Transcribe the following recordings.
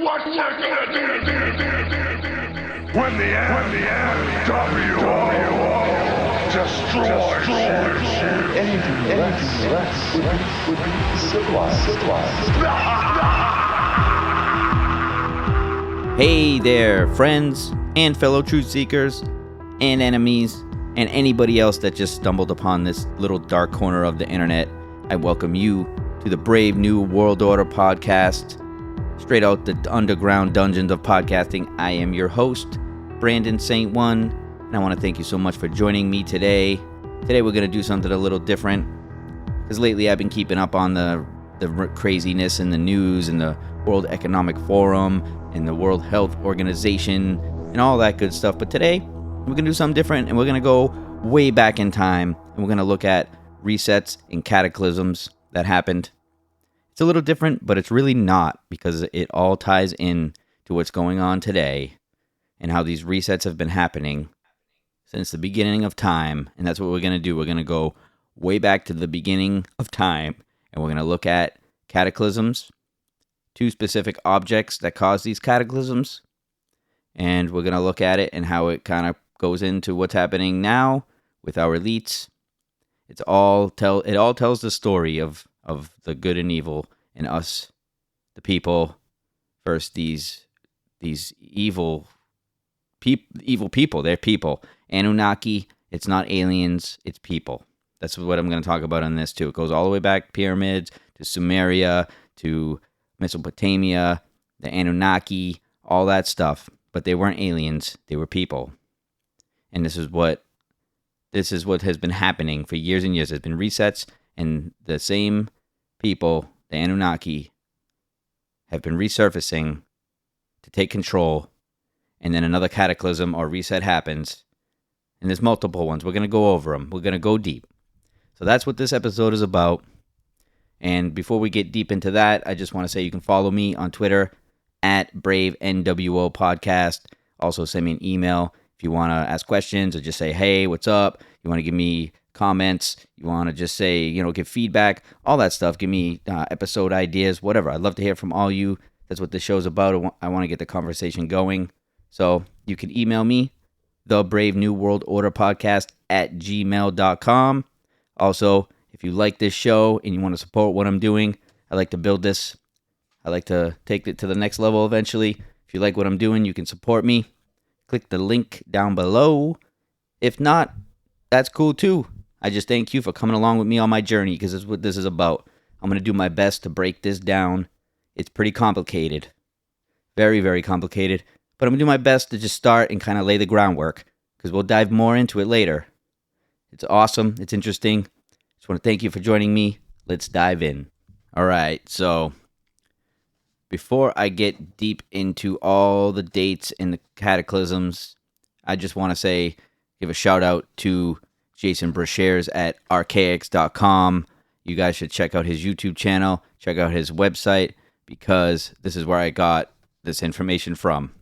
what you're gonna do. When the NWO destroys you. Anything less would be civilized. Hey there, friends and fellow truth seekers and enemies and anybody else that just stumbled upon this little dark corner of the internet. I welcome you to the Brave New World Order podcast, straight out the underground dungeons of podcasting. I am your host, Brandon St. One, and I want to thank you so much for joining me today. Today we're going to do something a little different, because lately I've been keeping up on the craziness in the news and the World Economic Forum and the World Health Organization and all that good stuff. But today we're going to do something different, and we're going to go way back in time, and we're going to look at resets and cataclysms that happened. It's a little different, but it's really not, because it all ties in to what's going on today and how these resets have been happening since the beginning of time. And that's what we're going to do. We're going to go way back to the beginning of time, and we're going to look at cataclysms, two specific objects that cause these cataclysms, and we're going to look at it and how it kind of goes into what's happening now with our elites. It all tells the story of the good and evil and us, the people, versus these evil people. They're people. Anunnaki, it's not aliens, it's people. That's what I'm going to talk about on this too. It goes all the way back, pyramids, to Sumeria, to Mesopotamia, the Anunnaki, all that stuff. But they weren't aliens, they were people. And this is what has been happening for years and years. There's been resets, and the same people, the Anunnaki, have been resurfacing to take control, and then another cataclysm or reset happens, and there's multiple ones. We're going to go over them. We're going to go deep. So that's what this episode is about. And before we get deep into that, I just want to say you can follow me on Twitter at BraveNWO Podcast. Also send me an email if you want to ask questions or just say, hey, what's up? You want to give me comments? You want to just say, give feedback, all that stuff. Give me episode ideas, whatever. I'd love to hear from all you. That's what this show's about. I want to get the conversation going. So you can email me, the Brave New World Order Podcast at gmail.com. Also, if you like this show and you want to support what I'm doing, I like to build this. I like to take it to the next level eventually. If you like what I'm doing, you can support me. Click the link down below. If not, that's cool too. I just thank you for coming along with me on my journey, because that's what this is about. I'm going to do my best to break this down. It's pretty complicated. Very, very complicated. But I'm going to do my best to just start and kind of lay the groundwork, because we'll dive more into it later. It's awesome. It's interesting. Just want to thank you for joining me. Let's dive in. All right, so before I get deep into all the dates and the cataclysms, I just want to give a shout out to Jason Brashears at archaics.com. You guys should check out his YouTube channel, check out his website, because this is where I got this information from.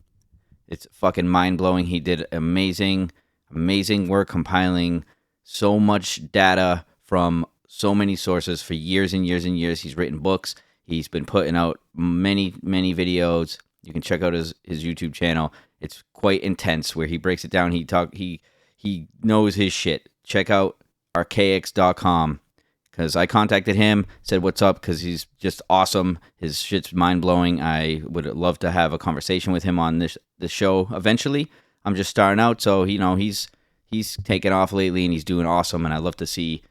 It's fucking mind-blowing. He did amazing work compiling so much data from so many sources for years and years and years. He's written books. He's been putting out many, many videos. You can check out his YouTube channel. It's quite intense where he breaks it down. He knows his shit. Check out archaics.com, because I contacted him, said what's up, because he's just awesome. His shit's mind-blowing. I would love to have a conversation with him on this show eventually. I'm just starting out, so he's taken off lately and he's doing awesome, and I love to see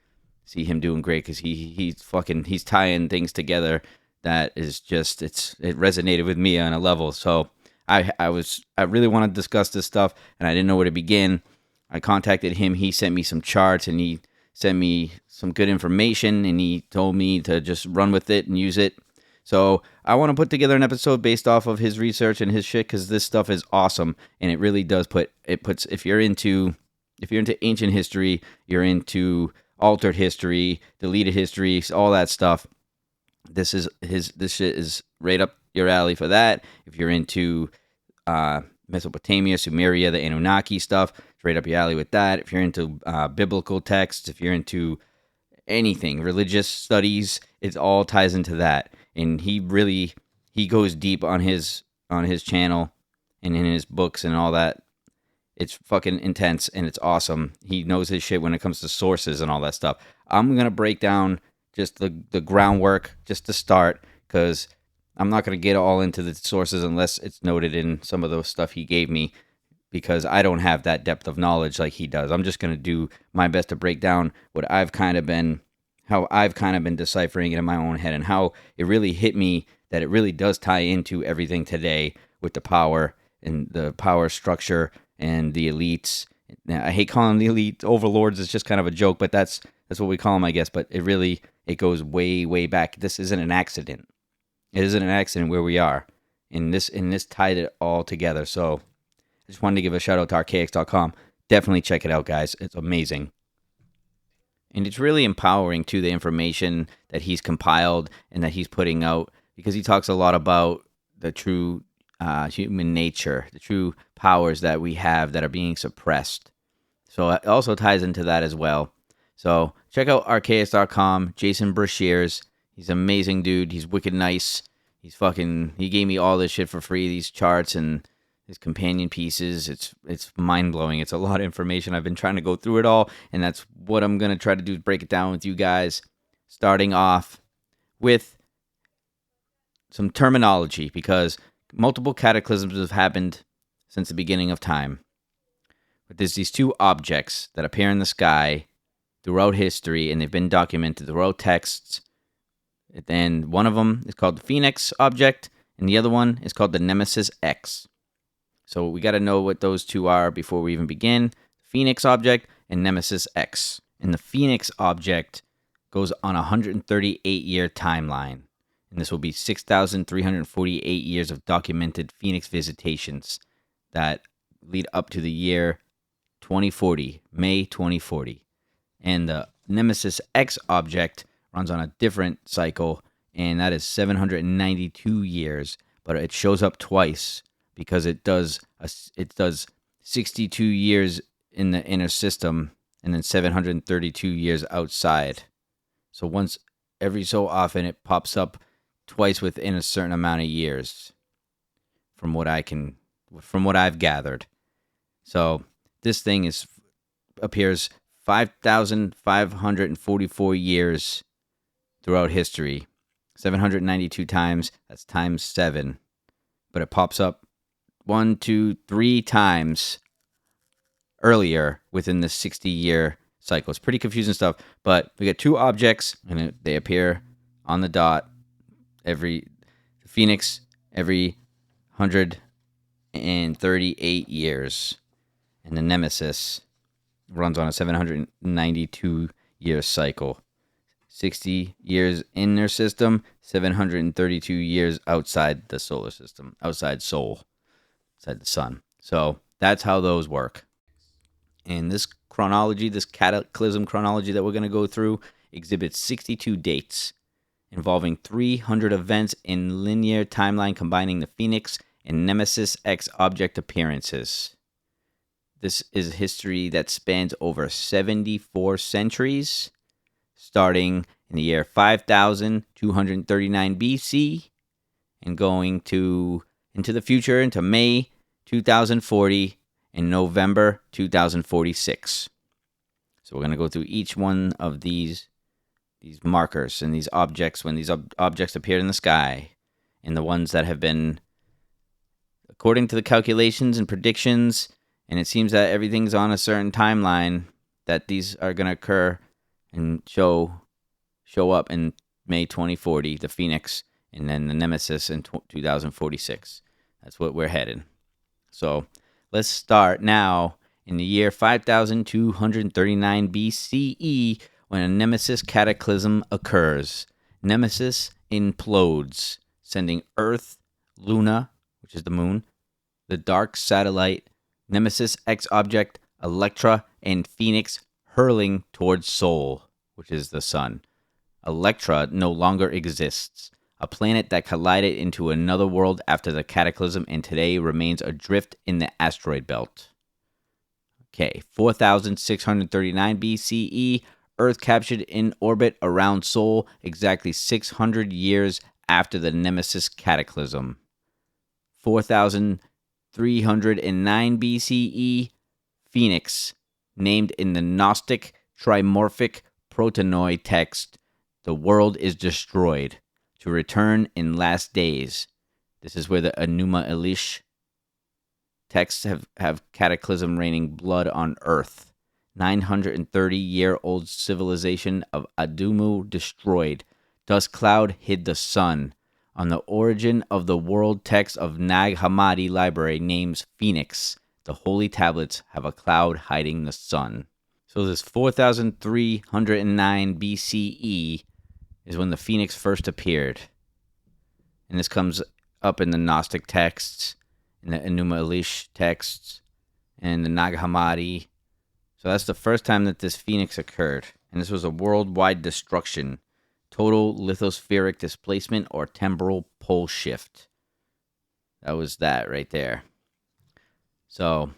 him doing great, because he's tying things together that is just, it resonated with me on a level. So I really want to discuss this stuff, and I didn't know where to begin. I contacted him. He sent me some charts, and he sent me some good information, and he told me to just run with it and use it. So I want to put together an episode based off of his research and his shit, because this stuff is awesome, and it really does if you're into ancient history, you're into altered history, deleted history, all that stuff. This shit is right up your alley for that. If you're into Mesopotamia, Sumeria, the Anunnaki stuff, it's right up your alley with that. If you're into biblical texts, if you're into anything, religious studies, it all ties into that. And he goes deep on his on his channel and in his books and all that. It's fucking intense and it's awesome. He knows his shit when it comes to sources and all that stuff. I'm going to break down just the groundwork just to start, because I'm not going to get all into the sources unless it's noted in some of the stuff he gave me, because I don't have that depth of knowledge like he does. I'm just going to do my best to break down what how I've kind of been deciphering it in my own head, and how it really hit me that it really does tie into everything today with the power and the power structure and the elites. Now, I hate calling them the elite overlords. It's just kind of a joke, but that's what we call them, I guess. But it goes way, way back. This isn't an accident. It isn't an accident where we are. And this tied it all together. So I just wanted to give a shout out to archaics.com. Definitely check it out, guys. It's amazing. And it's really empowering to the information that he's compiled and that he's putting out, because he talks a lot about the true human nature, the true powers that we have that are being suppressed. So it also ties into that as well. So check out archaics.com, Jason Brashears. He's an amazing dude. He's wicked nice. He gave me all this shit for free, these charts and his companion pieces. It's mind-blowing. It's a lot of information. I've been trying to go through it all, and that's what I'm going to try to do, is break it down with you guys, starting off with some terminology, because multiple cataclysms have happened since the beginning of time. But there's these two objects that appear in the sky throughout history, and they've been documented throughout texts. And one of them is called the Phoenix object, and the other one is called the Nemesis X. So we got to know what those two are before we even begin. Phoenix object and Nemesis X. And the Phoenix object goes on a 138-year timeline. And this will be 6,348 years of documented Phoenix visitations that lead up to the year 2040, May 2040. And the Nemesis X object runs on a different cycle, and that is 792 years, but it shows up twice, because it does 62 years in the inner system and then 732 years outside. So once every so often it pops up twice within a certain amount of years, from what I've gathered. So this thing appears 5,544 years throughout history, 792 times. That's times 7, but it pops up 1, 2, 3 times earlier within the 60-year cycle. It's pretty confusing stuff, but we get two objects, and they appear on the dot Phoenix every 138 years, and the Nemesis runs on a 792-year cycle. 60 years in their system, 732 years outside the solar system, outside the sun. So that's how those work. And this chronology, this Cataclysm Chronology that we're going to go through, exhibits 62 dates involving 300 events in linear timeline, combining the Phoenix and Nemesis X object appearances. This is history that spans over 74 centuries, starting in the year 5239 BC and going into the future, into May 2040 and November 2046. So we're going to go through each one of these markers and these objects, when these objects appeared in the sky, and the ones that have been, according to the calculations and predictions, and it seems that everything's on a certain timeline, that these are going to occur and show up in May 2040, the Phoenix, and then the Nemesis in 2046. That's what we're headed. So let's start now in the year 5239 BCE, when a Nemesis cataclysm occurs. Nemesis implodes, sending Earth, Luna, which is the moon, the dark satellite, Nemesis X object, Electra, and Phoenix hurling towards Sol, which is the sun. Electra no longer exists, a planet that collided into another world after the cataclysm and today remains adrift in the asteroid belt. Okay, 4639 BCE, Earth captured in orbit around Sol exactly 600 years after the Nemesis cataclysm. 4309 BCE, Phoenix, named in the Gnostic trimorphic Protanoid text, the world is destroyed, to return in last days. This is where the Enuma Elish texts have cataclysm raining blood on earth. 930-year-old civilization of Adumu destroyed. Dust cloud hid the sun. On the origin of the world text of Nag Hammadi library names Phoenix. The holy tablets have a cloud hiding the sun. So this 4309 BCE is when the Phoenix first appeared. And this comes up in the Gnostic texts, in the Enuma Elish texts, and the Nag Hammadi. So that's the first time that this Phoenix occurred. And this was a worldwide destruction. Total lithospheric displacement or temporal pole shift. That was that right there. So,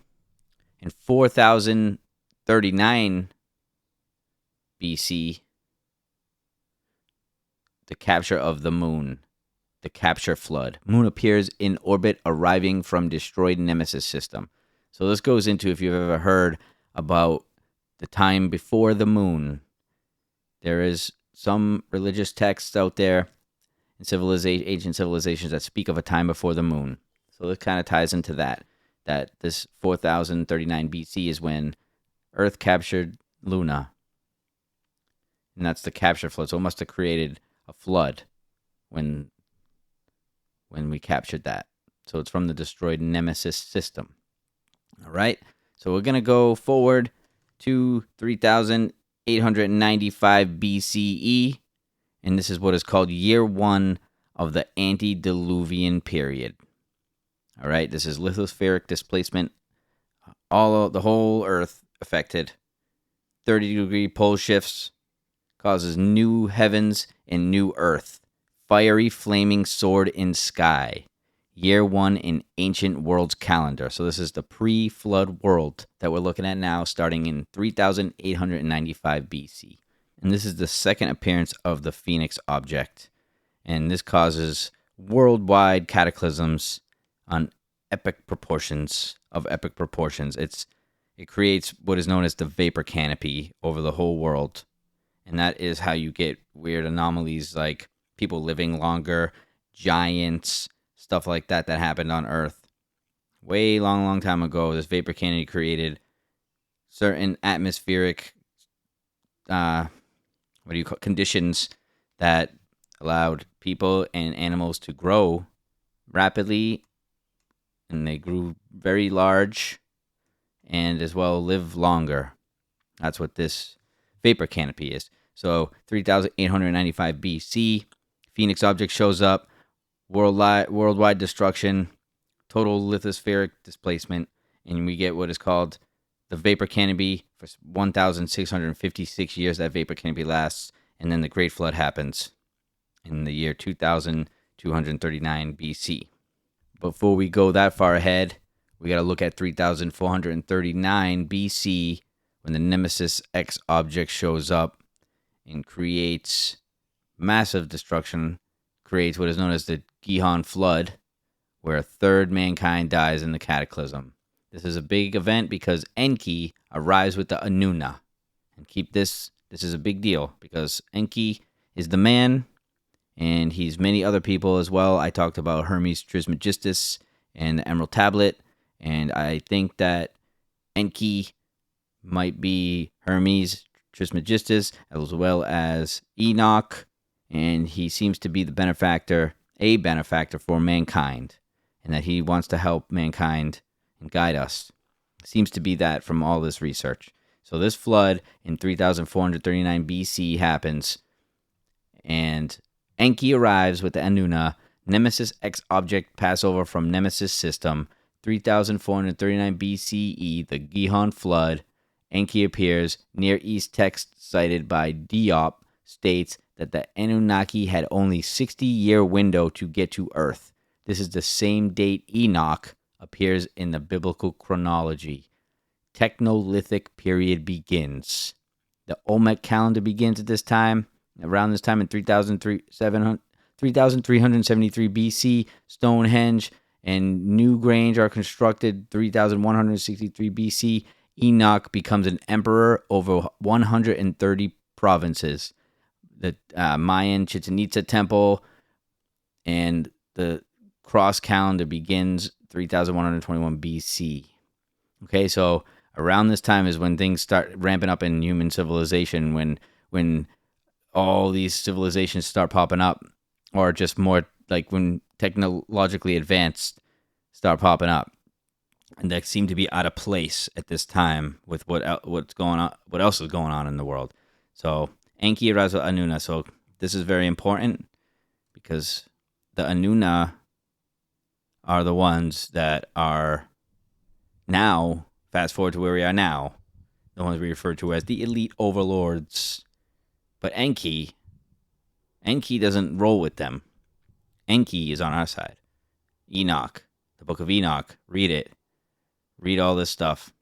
in 4039 BC, the capture of the moon. The capture flood. Moon appears in orbit arriving from destroyed Nemesis system. So this goes into if you've ever heard about the time before the moon. There is some religious texts out there in ancient civilizations that speak of a time before the moon. So this kind of ties into that this 4039 BC is when Earth captured Luna. And that's the capture flood. So it must have created a flood when we captured that. So it's from the destroyed Nemesis system. All right. So we're going to go forward to 3895 BCE. And this is what is called year 1 of the antediluvian period. All right. This is lithospheric displacement. The whole Earth affected. 30-degree pole shifts causes new heavens and new Earth. Fiery flaming sword in sky. Year 1 in ancient world's calendar. So this is the pre-flood world that we're looking at now, starting in 3895 BC. And this is the second appearance of the Phoenix object. And this causes worldwide cataclysms on epic proportions. It creates what is known as the vapor canopy over the whole world. And that is how you get weird anomalies like people living longer, giants, stuff like that happened on Earth. Way long time ago, this vapor canopy created certain atmospheric conditions that allowed people and animals to grow rapidly, and they grew very large and as well live longer. That's what this vapor canopy is. So 3895 BC, Phoenix object shows up, worldwide destruction, total lithospheric displacement, and we get what is called the vapor canopy. For 1,656 years that vapor canopy lasts, and then the Great Flood happens in the year 2239 BC. Before we go that far ahead, we got to look at 3439 BC when the Nemesis X object shows up and creates massive destruction, creates what is known as the Gihon Flood, where a third mankind dies in the Cataclysm. This is a big event because Enki arrives with the Anuna. And keep this is a big deal because Enki is the man, and he's many other people as well. I talked about Hermes Trismegistus and the Emerald Tablet, and I think that Enki might be Hermes Trismegistus as well as Enoch, and he seems to be a benefactor for mankind, and that he wants to help mankind and guide us. Seems to be that from all this research. So this flood in 3439 BC happens, and Enki arrives with the Anuna. Nemesis X object passover from Nemesis system. 3439 BCE, the Gihon Flood. Enki appears. Near East text cited by Diop states that the Anunnaki had only 60-year window to get to Earth. This is the same date Enoch appears in the biblical chronology. Technolithic period begins. The Olmec calendar begins at this time. Around this time in 3373 BC, Stonehenge and New Grange are constructed 3163 BC. Enoch becomes an emperor over 130 provinces. The Mayan Chichen Itza temple and the cross calendar begins 3121 BC. Okay, so around this time is when things start ramping up in human civilization, when all these civilizations start popping up, or just more like when technologically advanced start popping up, and that seem to be out of place at this time with what's going on, what else is going on in the world. So Enki, Raza, Anuna. So this is very important because the Anuna are the ones that are now, fast forward to where we are now, the ones we refer to as the elite overlords. But Enki doesn't roll with them. Enki is on our side. Enoch, the book of Enoch, read it. Read all this stuff.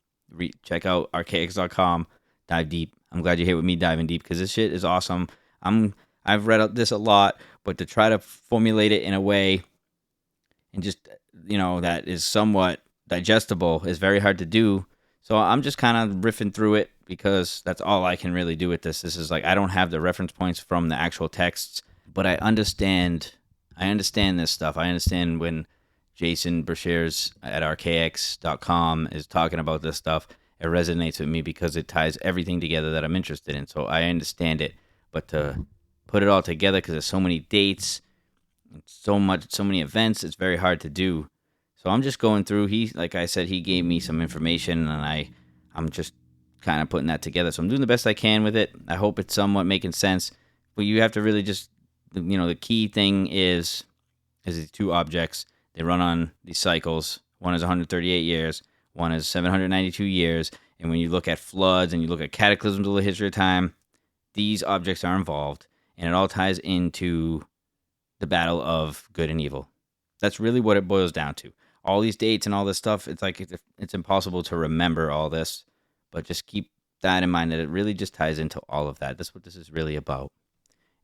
Check out archaics.com. Dive deep. I'm glad you're here with me diving deep because this shit is awesome. I've read this a lot, but to try to formulate it in a way and just, that is somewhat digestible is very hard to do. So I'm just kind of riffing through it because that's all I can really do with this. This is like, I don't have the reference points from the actual texts, but I understand this stuff. I understand when Jason Brashears at archaics.com is talking about this stuff. It resonates with me because it ties everything together that I'm interested in. So I understand it, but to put it all together because there's so many dates, so many events, it's very hard to do. So I'm just going through. Like I said, he gave me some information, and I'm just kind of putting that together. So I'm doing the best I can with it. I hope it's somewhat making sense. But you have to really just, the key thing is the two objects. They run on these cycles. One is 138 years. One is 792 years. And when you look at floods and you look at cataclysms of the history of time, these objects are involved. And it all ties into the battle of good and evil. That's really what it boils down to. All these dates and all this stuff, it's like it's impossible to remember all this. But just keep that in mind that it really just ties into all of that. That's what this is really about.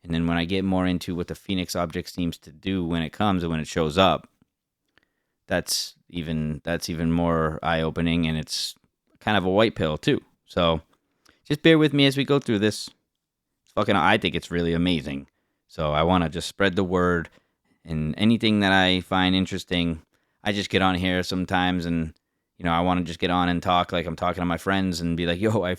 And then when I get more into what the Phoenix object seems to do when it comes and when it shows up, that's even more eye-opening, and it's kind of a white pill too. So just bear with me as we go through this. I think it's really amazing. So I want to just spread the word, and anything that I find interesting, I just get on here sometimes, and I want to just get on and talk like I'm talking to my friends and be like, yo,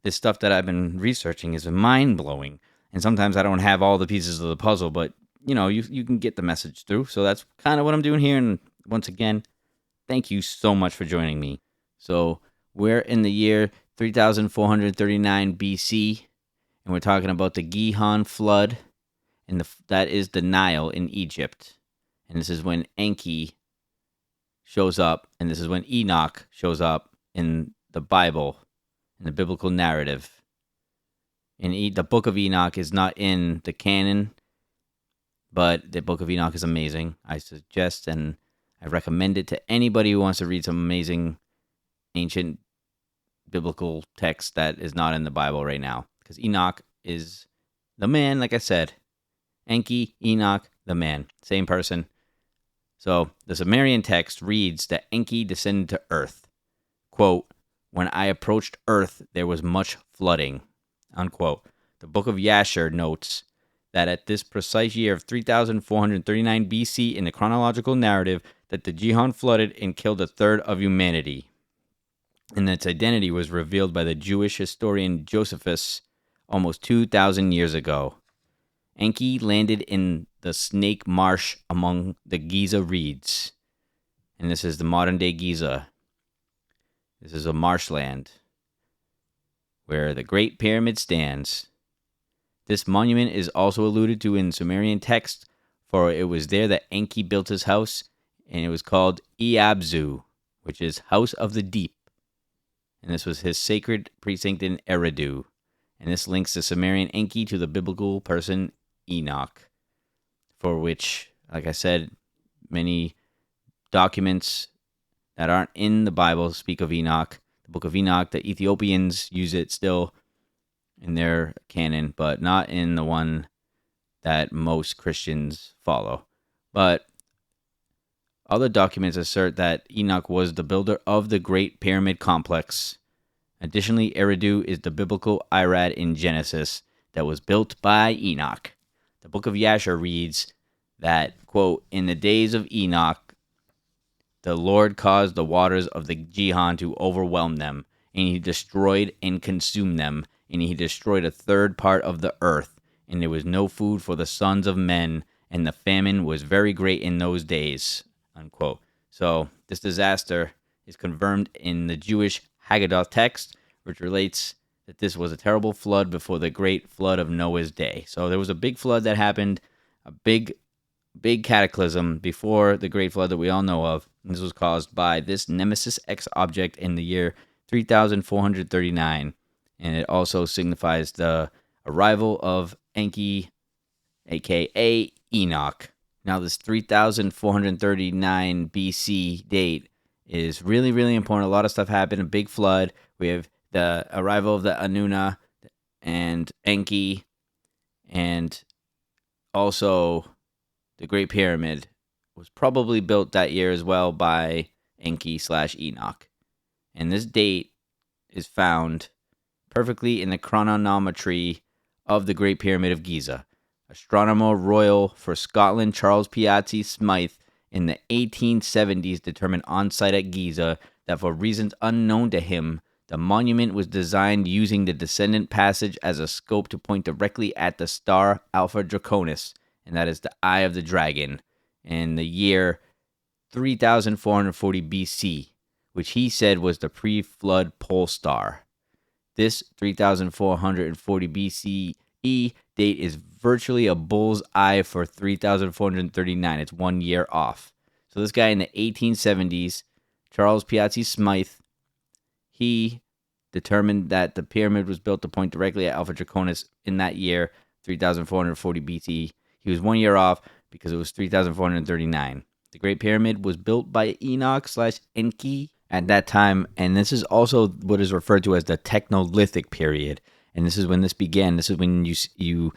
this stuff that I've been researching is mind-blowing. And sometimes I don't have all the pieces of the puzzle, but you can get the message through. So that's kind of what I'm doing here. And once again, thank you so much for joining me. So we're in the year 3439 BC, and we're talking about the Gihon flood, and that is the Nile in Egypt. And this is when Enki shows up, and this is when Enoch shows up in the Bible, in the biblical narrative. And the book of Enoch is not in the canon, but the book of Enoch is amazing. I suggest and I recommend it to anybody who wants to read some amazing ancient biblical text that is not in the Bible right now. Because Enoch is the man, like I said. Enki, Enoch, the man. Same person. So the Sumerian text reads that Enki descended to earth. Quote, when I approached earth, there was much flooding. Unquote. The book of Yasher notes that at this precise year of 3439 BC in the chronological narrative that the Gihon flooded and killed a third of humanity. And its identity was revealed by the Jewish historian Josephus almost 2,000 years ago. Enki landed in the Snake Marsh among the Giza reeds. And this is the modern-day Giza. This is a marshland where the Great Pyramid stands. This monument is also alluded to in Sumerian text, for it was there that Enki built his house, and it was called Iabzu, which is House of the Deep. And this was his sacred precinct in Eridu. And this links the Sumerian Enki to the biblical person Enoch, for which, like I said, many documents that aren't in the Bible speak of Enoch. The book of Enoch, the Ethiopians use it still in their canon, but not in the one that most Christians follow. But Other documents assert that Enoch was the builder of the Great Pyramid Complex. Additionally, Eridu is the biblical Irad in Genesis that was built by Enoch. The book of Yasher reads that, quote, in the days of Enoch, the Lord caused the waters of the Gihon to overwhelm them, and he destroyed and consumed them, and he destroyed a third part of the earth, and there was no food for the sons of men, and the famine was very great in those days, unquote. So this disaster is confirmed in the Jewish Haggadah text, which relates that this was a terrible flood before the great flood of Noah's day. So there was a big flood that happened, a big cataclysm before the great flood that we all know of. This was caused by this Nemesis X object in the year 3439, and it also signifies the arrival of Enki, aka Enoch. Now, this 3439 BC date is really, really important. A lot of stuff happened. A big flood. We have the arrival of the Anuna and Enki, and also the Great Pyramid was probably built that year as well by Enki/Enoch. And this date is found perfectly in the chronometry of the Great Pyramid of Giza. Astronomer Royal for Scotland Charles Piazzi Smythe in the 1870s determined on site at Giza that for reasons unknown to him, the monument was designed using the descendant passage as a scope to point directly at the star Alpha Draconis, and that is the Eye of the Dragon, in the year 3440 BC, which he said was the pre-flood pole star. This 3440 BCE date is virtually a bull's eye for 3439. It's 1 year off. So this guy in the 1870s, Charles Piazzi Smythe, he determined that the pyramid was built to point directly at Alpha Draconis in that year, 3440 BC. He was 1 year off because it was 3439. The Great Pyramid was built by Enoch/Enki at that time, and this is also what is referred to as the Technolithic period. And this is when this began. This is when you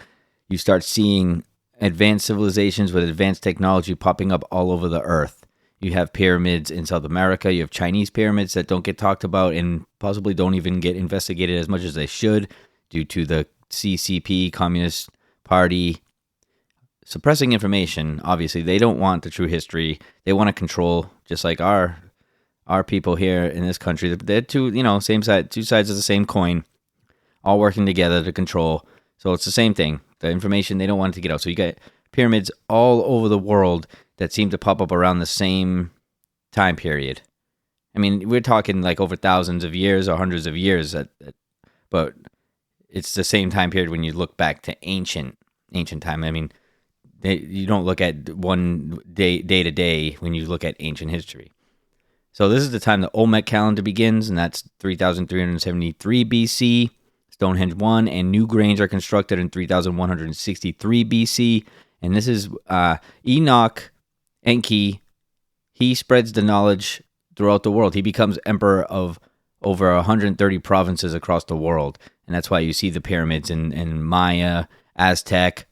start seeing advanced civilizations with advanced technology popping up all over the earth. You have pyramids in South America. You have Chinese pyramids that don't get talked about and possibly don't even get investigated as much as they should due to the CCP, Communist Party, suppressing information. Obviously, they don't want the true history. They want to control, just like our people here in this country. They're two sides of the same coin, all working together to control. So it's the same thing. The information, they don't want it to get out. So you got pyramids all over the world that seem to pop up around the same time period. I mean, we're talking like over thousands of years or hundreds of years, but it's the same time period when you look back to ancient time. I mean, you don't look at one day to day when you look at ancient history. So this is the time the Olmec calendar begins, and that's 3373 BC. Stonehenge 1 and New Grange are constructed in 3163 BC. And this is Enoch Enki. He spreads the knowledge throughout the world. He becomes emperor of over 130 provinces across the world. And that's why you see the pyramids in Maya, Aztec.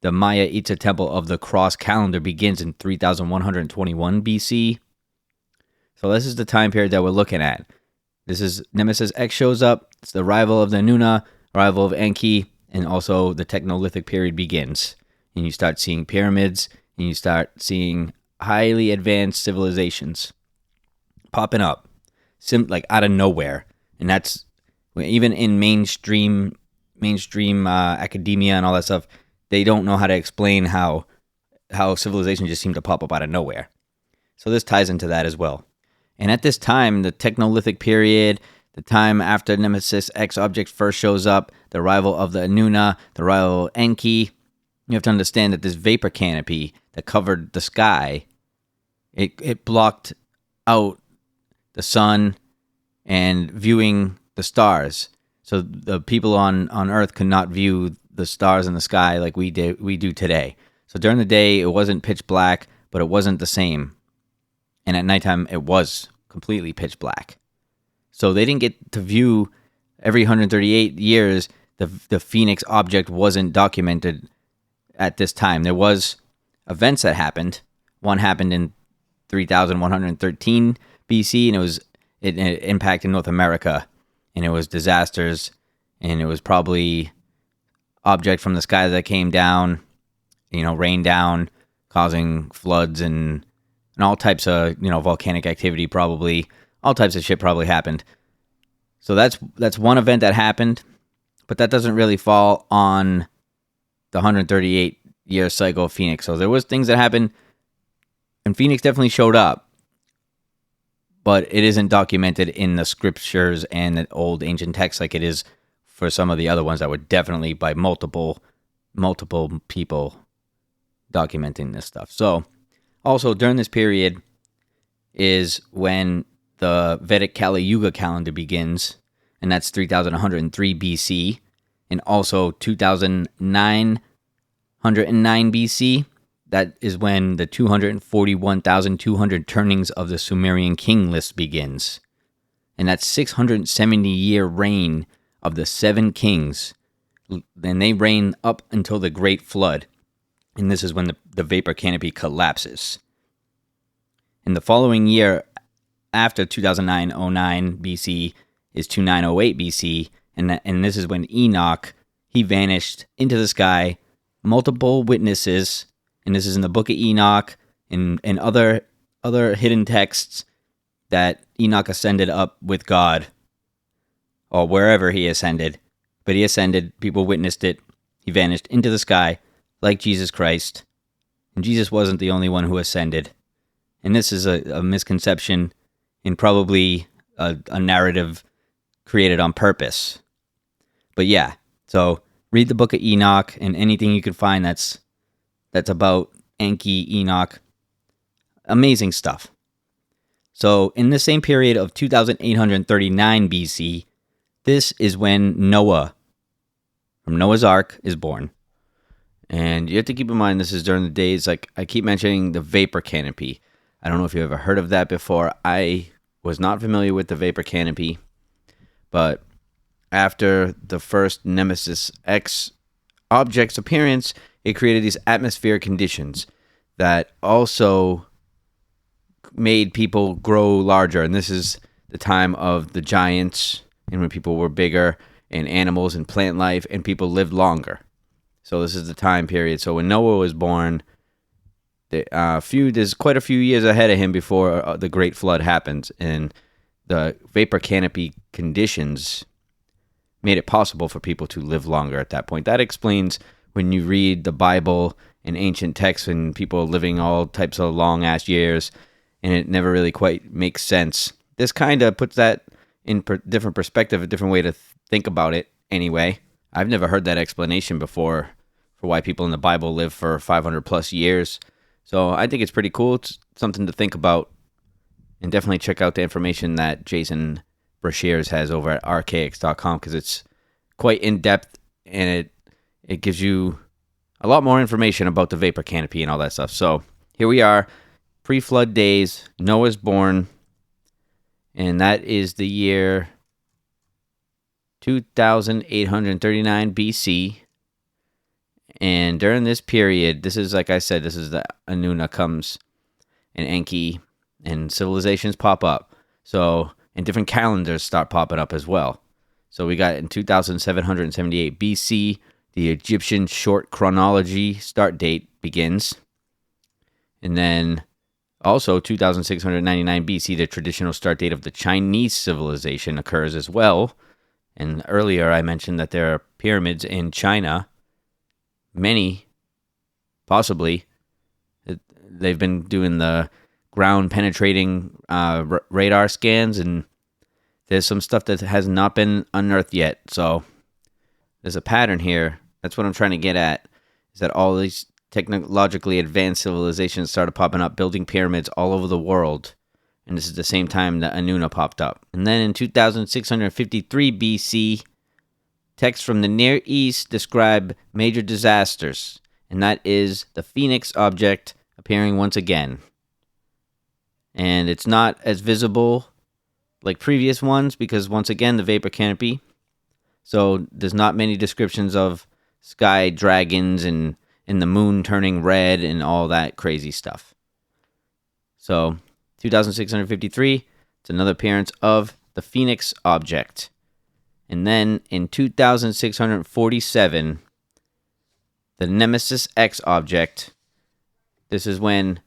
The Maya Itza Temple of the Cross calendar begins in 3121 BC. So this is the time period that we're looking at. This is Nemesis X shows up. It's the arrival of the Nuna, arrival of Enki, and also the Technolithic period begins. And you start seeing pyramids, and you start seeing highly advanced civilizations popping up, like out of nowhere. And that's even in mainstream academia and all that stuff. They don't know how to explain how civilizations just seem to pop up out of nowhere. So this ties into that as well. And at this time, the Technolithic period, the time after Nemesis X object first shows up, the arrival of the Anuna, the arrival of Enki, you have to understand that this vapor canopy that covered the sky, it blocked out the sun and viewing the stars. So the people on Earth could not view the stars in the sky like we do today. So during the day, it wasn't pitch black, but it wasn't the same. And at nighttime, it was completely pitch black. So they didn't get to view every 138 years. The Phoenix object wasn't documented at this time. There was events that happened. One happened in 3113 BC, and it impacted North America, and it was disasters, and it was probably object from the sky that came down, rained down, causing floods and all types of volcanic activity. Probably all types of shit probably happened. So that's one event that happened, but that doesn't really fall on the 138-year cycle of Phoenix. So there was things that happened, and Phoenix definitely showed up, but it isn't documented in the scriptures and the old ancient texts like it is for some of the other ones that were definitely by multiple people documenting this stuff. So also during this period is when the Vedic Kali Yuga calendar begins, and that's 3103 BC, and also 2909 BC. That is when the 241,200 turnings of the Sumerian king list begins. And that's 670-year reign of the 7 kings. And they reign up until the Great Flood. And this is when the vapor canopy collapses. In the following year, after 2009 BC, is 2908 BC. And this is when Enoch, he vanished into the sky. Multiple witnesses, and this is in the Book of Enoch and other hidden texts, that Enoch ascended up with God, or wherever he ascended. But he ascended, people witnessed it, he vanished into the sky, like Jesus Christ. And Jesus wasn't the only one who ascended. And this is a misconception and probably a narrative created on purpose. But yeah, so read the Book of Enoch and anything you can find that's about Enki, Enoch. Amazing stuff. So in the same period of 2839 BC, this is when Noah, from Noah's Ark, is born. And you have to keep in mind this is during the days, like I keep mentioning, the vapor canopy. I don't know if you've ever heard of that before. I was not familiar with the vapor canopy, but after the first Nemesis X object's appearance, it created these atmospheric conditions that also made people grow larger. And this is the time of the giants, and when people were bigger, and animals and plant life, and people lived longer. So this is the time period. So when Noah was born, there's quite a few years ahead of him before the Great Flood happens, and the vapor canopy conditions made it possible for people to live longer at that point. That explains when you read the Bible and ancient texts and people are living all types of long-ass years, and it never really quite makes sense. This kind of puts that in different perspective, a different way to think about it anyway. I've never heard that explanation before for why people in the Bible live for 500 plus years. So I think it's pretty cool. It's something to think about. And definitely check out the information that Jason Brashears has over at archaics.com, because it's quite in-depth, and it gives you a lot more information about the vapor canopy and all that stuff. So here we are, pre-flood days, Noah's born, and that is the year 2839 BC. And during this period, this is, like I said, this is the Anuna comes, and Enki, and civilizations pop up. So, and different calendars start popping up as well. So we got in 2778 BC, the Egyptian short chronology start date begins. And then also 2699 BC, the traditional start date of the Chinese civilization occurs as well. And earlier I mentioned that there are pyramids in China. Many, possibly, they've been doing the ground penetrating radar scans, and there's some stuff that has not been unearthed yet. So there's a pattern here. That's what I'm trying to get at, is that all these technologically advanced civilizations started popping up, building pyramids all over the world. And this is the same time that Anuna popped up. And then in 2653 BC, texts from the Near East describe major disasters, and that is the Phoenix object appearing once again. And it's not as visible like previous ones because, once again, the vapor canopy. So there's not many descriptions of sky dragons and the moon turning red and all that crazy stuff. So 2653, it's another appearance of the Phoenix object. And then in 2647, the Nemesis X object, this is when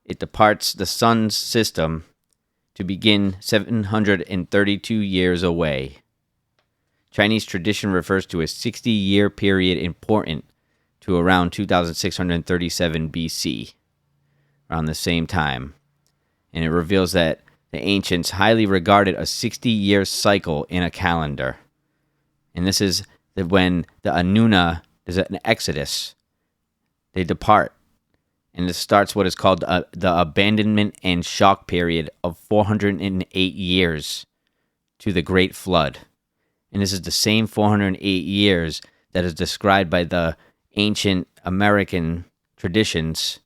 it departs the sun's system to begin 732 years away. Chinese tradition refers to a 60-year period important to around 2637 BC, around the same time. And it reveals that the ancients highly regarded a 60-year cycle in a calendar. And this is when the Anuna, there's an exodus. They depart. And this starts what is called the abandonment and shock period of 408 years to the Great Flood. And this is the same 408 years that is described by the ancient American traditions,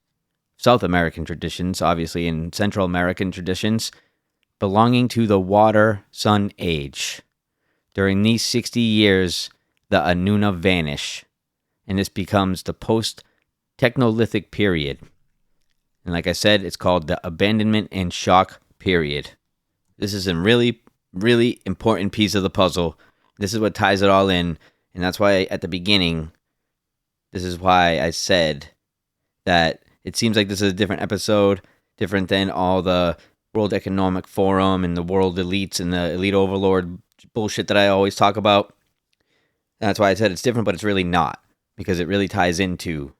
South American traditions, obviously, and Central American traditions, belonging to the Water-Sun Age. During these 60 years, the Anuna vanish, and this becomes the post-Technolithic period. And like I said, it's called the abandonment and shock period. This is a really, really important piece of the puzzle. This is what ties it all in, and that's why at the beginning, this is why I said that it seems like this is a different episode, different than all the World Economic Forum and the world elites and the elite overlord bullshit that I always talk about. And that's why I said it's different, but it's really not, because it really ties into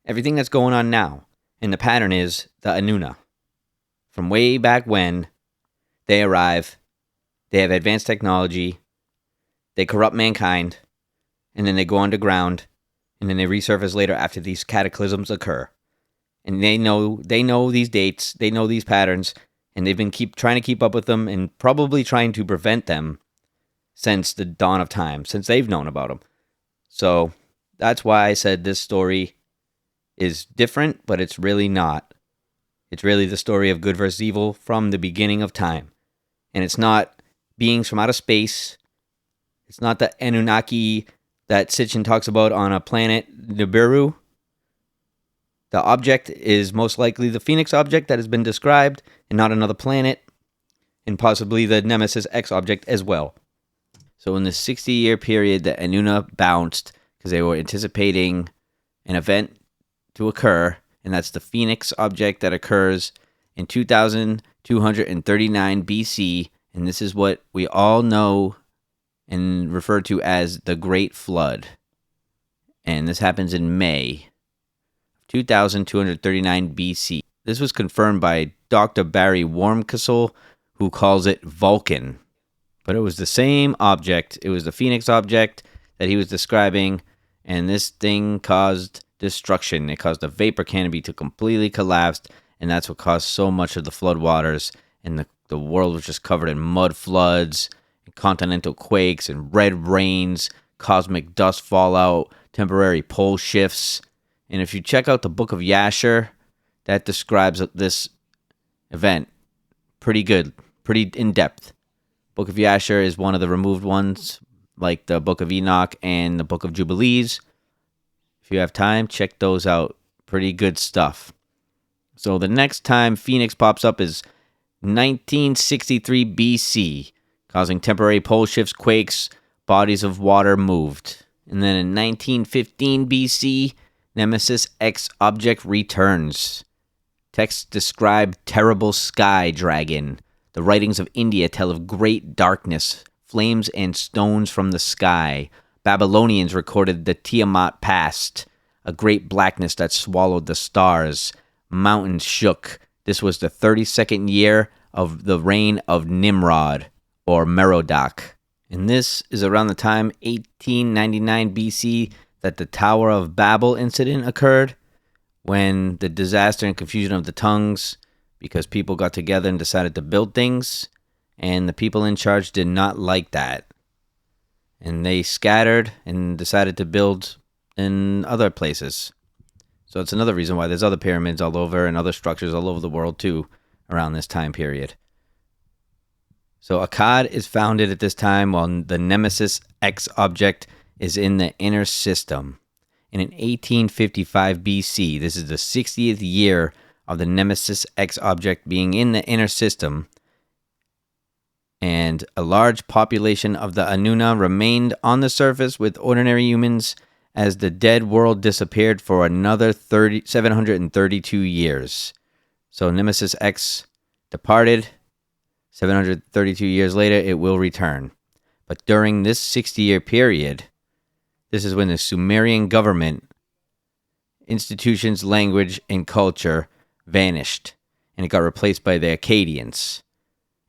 everything that's going on now. And the pattern is the Anuna. From way back when, they arrive, they have advanced technology, they corrupt mankind, and then they go underground, and then they resurface later after these cataclysms occur. And they know these dates, they know these patterns, and they've been trying to keep up with them and probably trying to prevent them since the dawn of time, since they've known about them. So that's why I said this story is different, but it's really not. It's really the story of good versus evil from the beginning of time. And it's not beings from outer space. It's not the Anunnaki that Sitchin talks about on a planet, Nibiru. The object is most likely the Phoenix object that has been described, and not another planet, and possibly the Nemesis X object as well. So in the 60-year period, the Anuna bounced because they were anticipating an event to occur, and that's the Phoenix object that occurs in 2239 BC, and this is what we all know and refer to as the Great Flood. And this happens in May 2239 BC. This was confirmed by Dr. Barry Wormkessel, who calls it Vulcan. But it was the same object. It was the Phoenix object that he was describing, and this thing caused destruction. It caused the vapor canopy to completely collapse, and that's what caused so much of the floodwaters, and the world was just covered in mud floods, and continental quakes, and red rains, cosmic dust fallout, temporary pole shifts. And if you check out the Book of Yasher, that describes this event pretty good, pretty in-depth. Book of Yasher is one of the removed ones, like the Book of Enoch and the Book of Jubilees. If you have time, check those out. Pretty good stuff. So the next time Phoenix pops up is 1963 BC, causing temporary pole shifts, quakes, bodies of water moved. And then in 1915 BC, Nemesis X object returns. Texts describe terrible sky dragon. The writings of India tell of great darkness, flames and stones from the sky. Babylonians recorded the Tiamat past, a great blackness that swallowed the stars. Mountains shook. This was the 32nd year of the reign of Nimrod, or Merodach. And this is around the time 1899 BC that the Tower of Babel incident occurred, when the disaster and confusion of the tongues, because people got together and decided to build things, and the people in charge did not like that. And they scattered and decided to build in other places. So it's another reason why there's other pyramids all over and other structures all over the world too around this time period. So Akkad is founded at this time while the Nemesis X object is in the inner system. And in 1855 BC, this is the 60th year of the Nemesis X object being in the inner system, and a large population of the Anuna remained on the surface with ordinary humans as the dead world disappeared for another 732 years. So Nemesis X departed. 732 years later, it will return. But during this 60-year period, this is when the Sumerian government, institutions, language, and culture vanished, and it got replaced by the Akkadians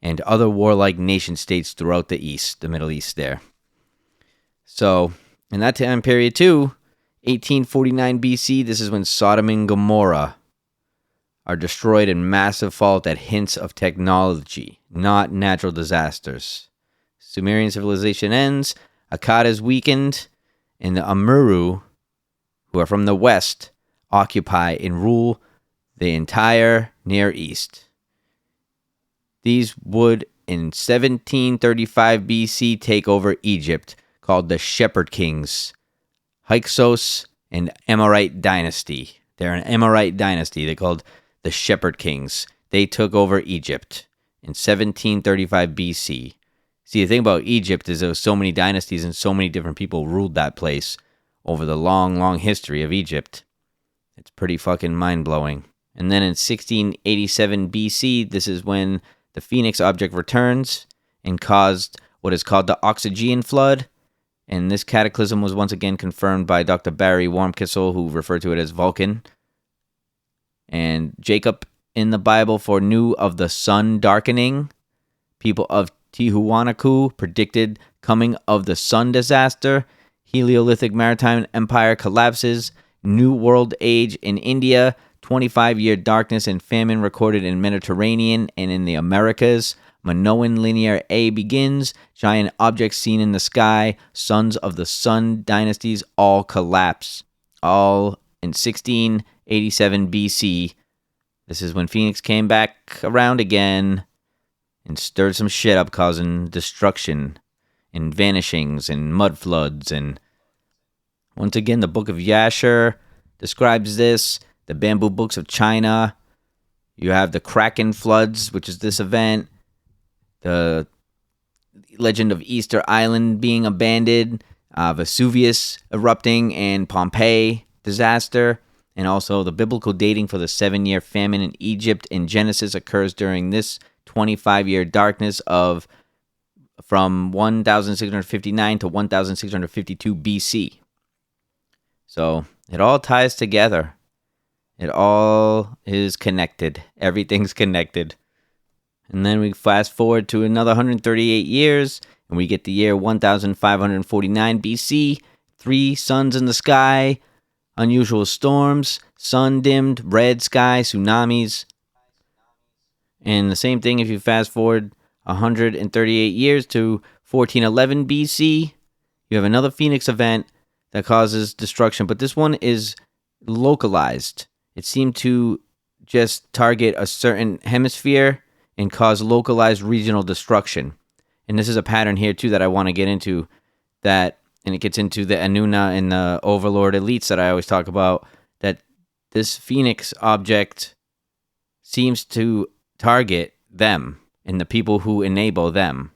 and other warlike nation-states throughout the East, the Middle East there. So, in that time period too, 1849 BC, this is when Sodom and Gomorrah are destroyed in massive fall that hints of technology, not natural disasters. Sumerian civilization ends, Akkad is weakened, and the Amuru, who are from the west, occupy and rule the entire Near East. These would, in 1735 BC, take over Egypt, called the Shepherd Kings, Hyksos and Amorite dynasty. They're an Amorite dynasty. They're called the Shepherd Kings. They took over Egypt in 1735 BC. See, the thing about Egypt is there were so many dynasties and so many different people ruled that place over the long, long history of Egypt. It's pretty fucking mind-blowing. And then in 1687 BC, this is when the Phoenix object returns and caused what is called the Oxygean flood. And this cataclysm was once again confirmed by Dr. Barry Wormkissel, who referred to it as Vulcan. And Jacob in the Bible foreknew of the sun darkening. People of Tihuanacu predicted coming of the sun disaster. Heliolithic maritime empire collapses. New world age in India. 25-year darkness and famine recorded in Mediterranean and in the Americas. Minoan linear A begins. Giant objects seen in the sky. Sons of the Sun dynasties all collapse. All in 1687 BC. This is when Phoenix came back around again and stirred some shit up, causing destruction and vanishings and mud floods. And once again, the Book of Yasher describes this. The Bamboo Books of China. You have the Kraken floods, which is this event. The legend of Easter Island being abandoned. Vesuvius erupting and Pompeii disaster. And also the biblical dating for the 7-year famine in Egypt in Genesis occurs during this 25-year darkness of from 1659 to 1652 BC. So it all ties together. It all is connected. Everything's connected. And then we fast forward to another 138 years, and we get the year 1549 BC. 3 suns in the sky, unusual storms, sun-dimmed, red sky, tsunamis. And the same thing if you fast forward 138 years to 1411 BC. You have another Phoenix event that causes destruction, but this one is localized. It seemed to just target a certain hemisphere and cause localized regional destruction. And this is a pattern here, too, that I want to get into. And it gets into the Anuna and the overlord elites that I always talk about, that this Phoenix object seems to target them and the people who enable them.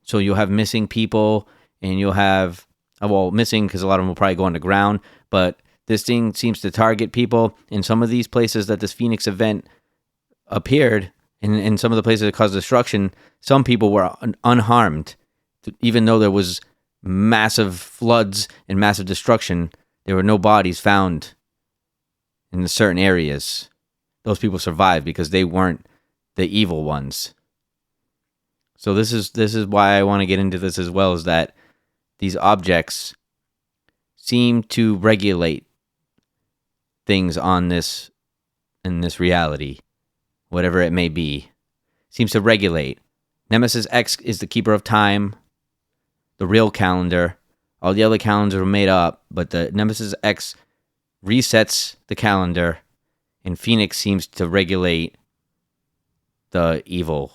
So you'll have missing people, and you'll have, missing because a lot of them will probably go underground, but this thing seems to target people in some of these places that this Phoenix event appeared, in some of the places that caused destruction. Some people were unharmed. Even though there was massive floods and massive destruction, there were no bodies found in certain areas. Those people survived because they weren't the evil ones. So this is why I want to get into this as well, is that these objects seem to regulate things in this reality, whatever it may be, seems to regulate. Nemesis X is the keeper of time, the real calendar. All the other calendars were made up, but the Nemesis X resets the calendar, and Phoenix seems to regulate the evil.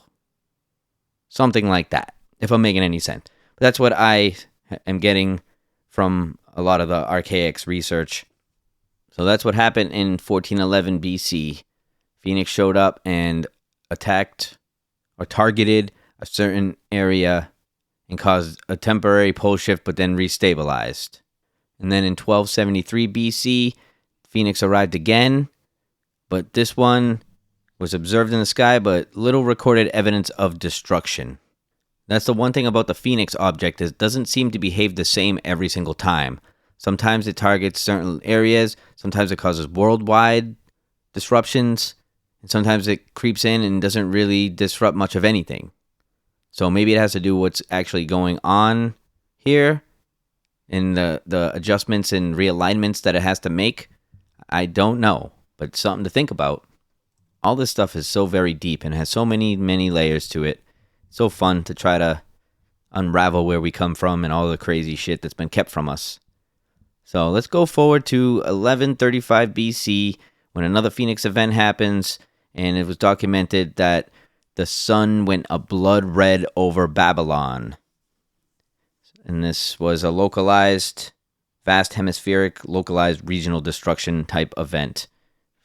Something like that, if I'm making any sense. But that's what I am getting from a lot of the archaics research. So that's what happened in 1411 BC. Phoenix showed up and attacked or targeted a certain area and caused a temporary pole shift, but then restabilized. And then in 1273 BC, Phoenix arrived again, but this one was observed in the sky, but little recorded evidence of destruction. That's the one thing about the Phoenix object, is it doesn't seem to behave the same every single time. Sometimes it targets certain areas, sometimes it causes worldwide disruptions, and sometimes it creeps in and doesn't really disrupt much of anything. So maybe it has to do with what's actually going on here in the adjustments and realignments that it has to make. I don't know, but it's something to think about. All this stuff is so very deep and has so many layers to it. It's so fun to try to unravel where we come from and all the crazy shit that's been kept from us. So let's go forward to 1135 BC when another Phoenix event happens, and it was documented that the sun went a blood red over Babylon. And this was a localized, vast hemispheric, localized regional destruction type event.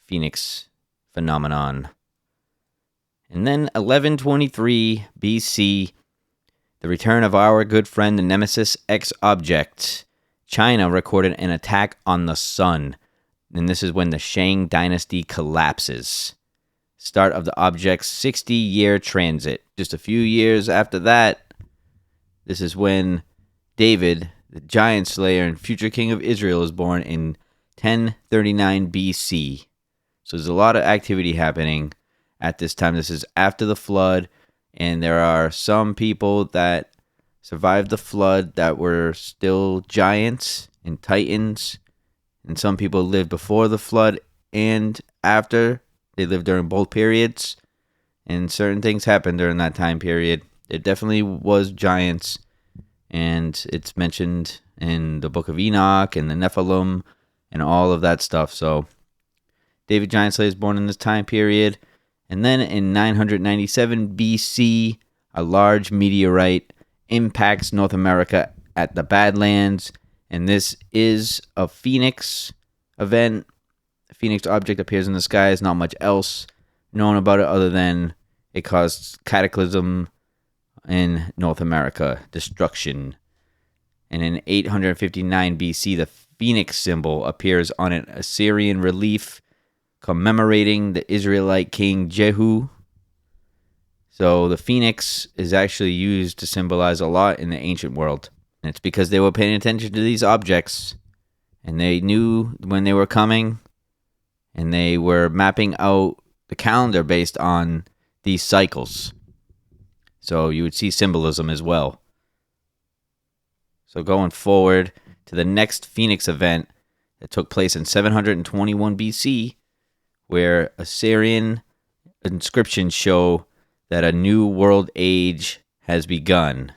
Phoenix phenomenon. And then 1123 BC, the return of our good friend the Nemesis X object. China recorded an attack on the sun. And this is when the Shang dynasty collapses. Start of the object's 60-year transit. Just a few years after that, this is when David, the giant slayer and future king of Israel, is born in 1039 BC. So there's a lot of activity happening at this time. This is after the flood, and there are some people that survived the flood that were still giants and titans, and some people lived before the flood and after. They lived during both periods, and certain things happened during that time period. It definitely was giants, and it's mentioned in the book of Enoch and the Nephilim and all of that stuff. So David Giant Slayer is born in this time period. And then in 997 BC, a large meteorite impacts North America at the Badlands, and this is a Phoenix event. A Phoenix object appears in the sky. There's not much else known about it other than it caused cataclysm in North America, destruction. And in 859 BC, the Phoenix symbol appears on an Assyrian relief commemorating the Israelite king Jehu. So the Phoenix is actually used to symbolize a lot in the ancient world. And it's because they were paying attention to these objects, and they knew when they were coming, and they were mapping out the calendar based on these cycles. So you would see symbolism as well. So going forward to the next Phoenix event that took place in 721 BC, where Assyrian inscriptions show that a new world age has begun.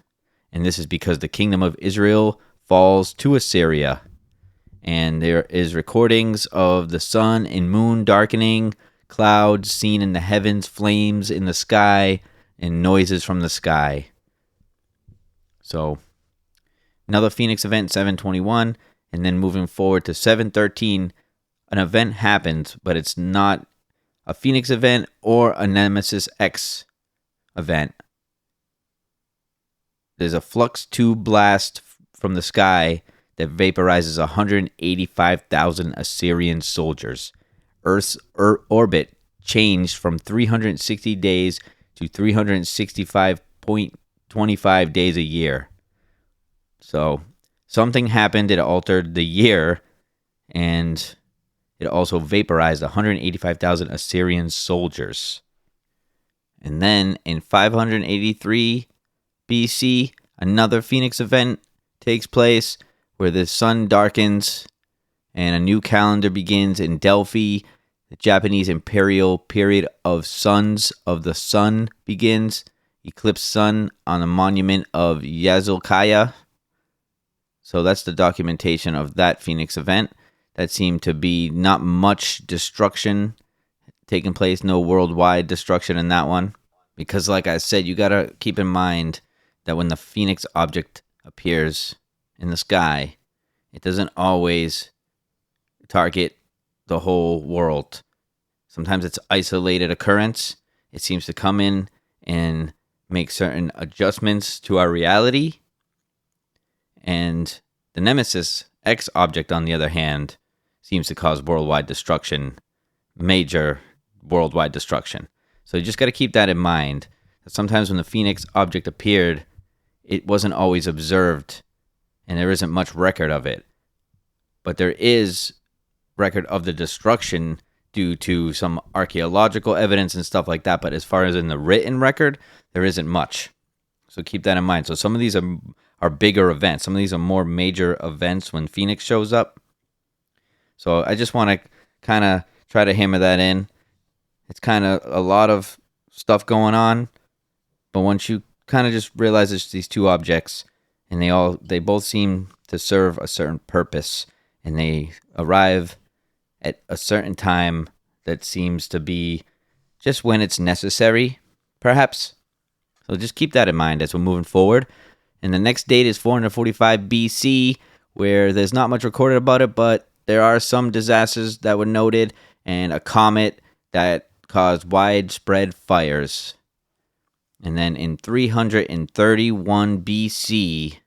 And this is because the kingdom of Israel falls to Assyria. And there is recordings of the sun and moon darkening, clouds seen in the heavens, flames in the sky, and noises from the sky. So another Phoenix event, 721, and then moving forward to 713, an event happens, but it's not a Phoenix event or a Nemesis X event. There's a flux tube blast from the sky that vaporizes 185,000 Assyrian soldiers. Earth's orbit changed from 360 days to 365.25 days a year. So something happened, it altered the year, and it also vaporized 185,000 Assyrian soldiers. And then in 583 BC, another Phoenix event takes place where the sun darkens and a new calendar begins in Delphi. The Japanese imperial period of Sons of the Sun begins. Eclipse sun on the monument of Yazilkaya. So that's the documentation of that Phoenix event. That seemed to be not much destruction taking place, no worldwide destruction in that one. Because like I said, you gotta keep in mind that when the Phoenix object appears in the sky, it doesn't always target the whole world. Sometimes it's isolated occurrence. It seems to come in and make certain adjustments to our reality. And the Nemesis X object, on the other hand, seems to cause worldwide destruction, major worldwide destruction. So you just got to keep that in mind. That sometimes when the Phoenix object appeared, it wasn't always observed, and there isn't much record of it. But there is record of the destruction due to some archaeological evidence and stuff like that. But as far as in the written record, there isn't much. So keep that in mind. So some of these are bigger events. Some of these are more major events when Phoenix shows up. So I just want to kind of try to hammer that in. It's kind of a lot of stuff going on. But once you kind of just realize it's these two objects, and they both seem to serve a certain purpose, and they arrive at a certain time that seems to be just when it's necessary, perhaps. So just keep that in mind as we're moving forward. And the next date is 445 BC, where there's not much recorded about it, but there are some disasters that were noted, and a comet that caused widespread fires. And then in 331 BC,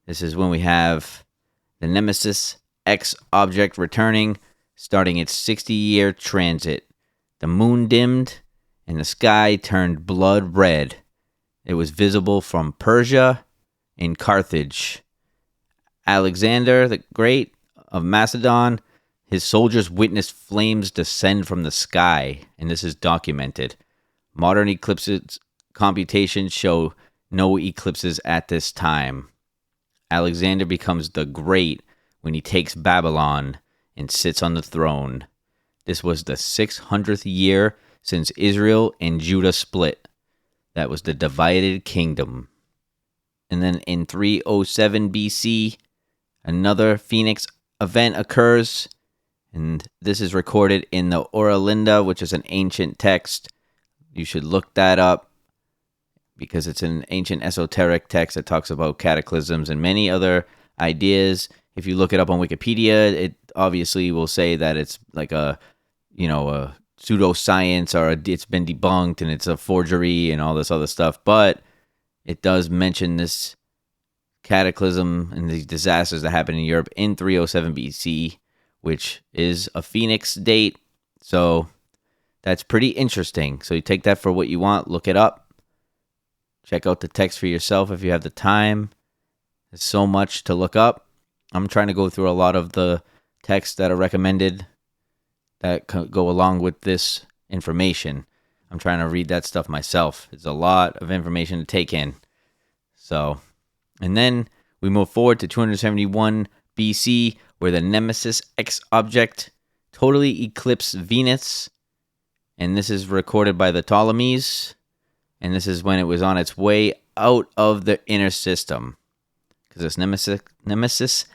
this is when we have the Nemesis X object returning, starting its 60-year transit. The moon dimmed, and the sky turned blood red. It was visible from Persia and Carthage. Alexander the Great of Macedon, his soldiers witnessed flames descend from the sky, and this is documented. Modern eclipses computations show no eclipses at this time. Alexander becomes the Great when he takes Babylon and sits on the throne. This was the 600th year since Israel and Judah split. That was the divided kingdom. And then in 307 BC, another Phoenix event occurs, and this is recorded in the Oralinda, which is an ancient text. You should look that up because it's an ancient esoteric text that talks about cataclysms and many other ideas. If you look it up on Wikipedia, it obviously will say that it's like a pseudoscience, or it's been debunked and it's a forgery and all this other stuff. But it does mention this cataclysm and these disasters that happened in Europe in 307 BC, which is a Phoenix date. So that's pretty interesting. So you take that for what you want, look it up. Check out the text for yourself if you have the time. There's so much to look up. I'm trying to go through a lot of the texts that are recommended that go along with this information. I'm trying to read that stuff myself. It's a lot of information to take in. So, and then we move forward to 271 BC, where the Nemesis X object totally eclipsed Venus. And this is recorded by the Ptolemies. And this is when it was on its way out of the inner system. Because this Nemesis